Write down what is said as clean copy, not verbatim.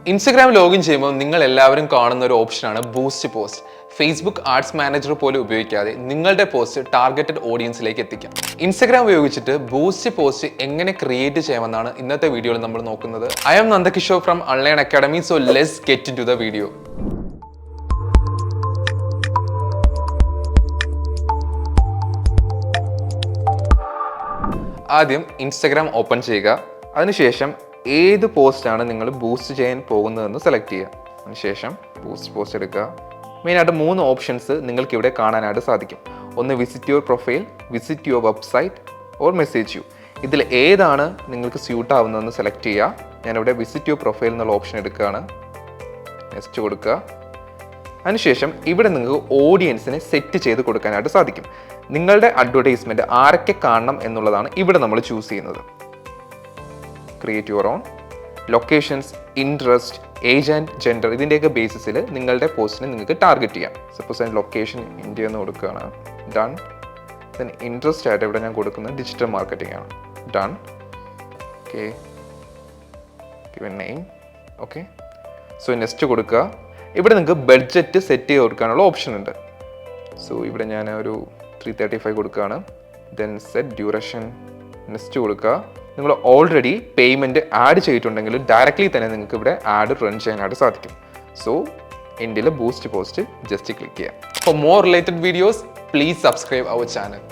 Instagram login ചെയ്യുമ്പോൾ നിങ്ങൾ എല്ലാവരും കാണുന്ന ഒരു ഓപ്ഷനാണ് boost post. Facebook ads manager പോലും ഉപയോഗിക്കാതെ നിങ്ങളുടെ പോസ്റ്റ് ടാർഗറ്റഡ് ഓഡിയൻസിലേക്ക് എത്തിക്കാം. ഇൻസ്റ്റഗ്രാം ഉപയോഗിച്ചിട്ട് ബൂസ്റ്റ് പോസ്റ്റ് എങ്ങനെ ക്രിയേറ്റ് ചെയ്യാമെന്നാണ് ഇന്നത്തെ വീഡിയോയിൽ നമ്മൾ നോക്കുന്നത്. I am Nandakishor from online academy. So let's get into the video. ആദ്യം ഇൻസ്റ്റഗ്രാം ഓപ്പൺ ചെയ്യുക. അതിനുശേഷം ഏത് പോസ്റ്റാണ് നിങ്ങൾ ബൂസ്റ്റ് ചെയ്യാൻ പോകുന്നതെന്ന് സെലക്ട് ചെയ്യുക. അതിനുശേഷം ബൂസ്റ്റ് പോസ്റ്റ് എടുക്കുക. മെയിനായിട്ട് 3 ഓപ്ഷൻസ് നിങ്ങൾക്ക് ഇവിടെ കാണാനായിട്ട് സാധിക്കും. ഒന്ന് visit your profile, visit your website or message U. ഇതിൽ ഏതാണ് നിങ്ങൾക്ക് സ്യൂട്ട് ആവുന്നതെന്ന് സെലക്ട് ചെയ്യുക. ഞാനിവിടെ വിസിറ്റ് യുവർ പ്രൊഫൈൽ എന്നുള്ള ഓപ്ഷൻ എടുക്കുകയാണ്. നെക്സ്റ്റ് കൊടുക്കുക. അതിനുശേഷം ഇവിടെ നിങ്ങൾക്ക് ഓഡിയൻസിനെ സെറ്റ് ചെയ്ത് കൊടുക്കാനായിട്ട് സാധിക്കും. നിങ്ങളുടെ അഡ്വർടൈസ്മെൻറ്റ് ആരൊക്കെ കാണണം എന്നുള്ളതാണ് ഇവിടെ നമ്മൾ ചൂസ് ചെയ്യുന്നത്. Create your own, locations, interest, age and gender, ഇതിൻ്റെയൊക്കെ ബേസിസിൽ നിങ്ങളുടെ പോസ്റ്റിനെ നിങ്ങൾക്ക് ടാർഗറ്റ് ചെയ്യാം. സപ്പോസ് ഞാൻ ലൊക്കേഷൻ ഇന്ത്യ എന്ന് കൊടുക്കുകയാണ്. ഡൺ. ദെൻ ഇൻട്രസ്റ്റ് ആയിട്ട് ഇവിടെ ഞാൻ കൊടുക്കുന്നത് ഡിജിറ്റൽ മാർക്കറ്റിംഗ് ആണ്. Done. Okay, given name. Okay, so next കൊടുക്കുക. ഇവിടെ നിങ്ങൾക്ക് ബഡ്ജറ്റ് സെറ്റ് ചെയ്ത് കൊടുക്കാനുള്ള ഓപ്ഷൻ ഉണ്ട്. സോ ഇവിടെ ഞാൻ ഒരു 335 കൊടുക്കുകയാണ്. Then set duration. നെക്സ്റ്റ് കൊടുക്കുക. നിങ്ങൾ ഓൾറെഡി പേയ്മെൻറ്റ് ആഡ് ചെയ്തിട്ടുണ്ടെങ്കിൽ ഡയറക്റ്റ്ലി തന്നെ നിങ്ങൾക്ക് ഇവിടെ ആഡ് റൺ ചെയ്യാനായിട്ട് സാധിക്കും. സോ എൻ്റെ ബൂസ്റ്റ് പോസ്റ്റ് ജസ്റ്റ് ക്ലിക്ക് ചെയ്യാം. For more related videos please subscribe our channel.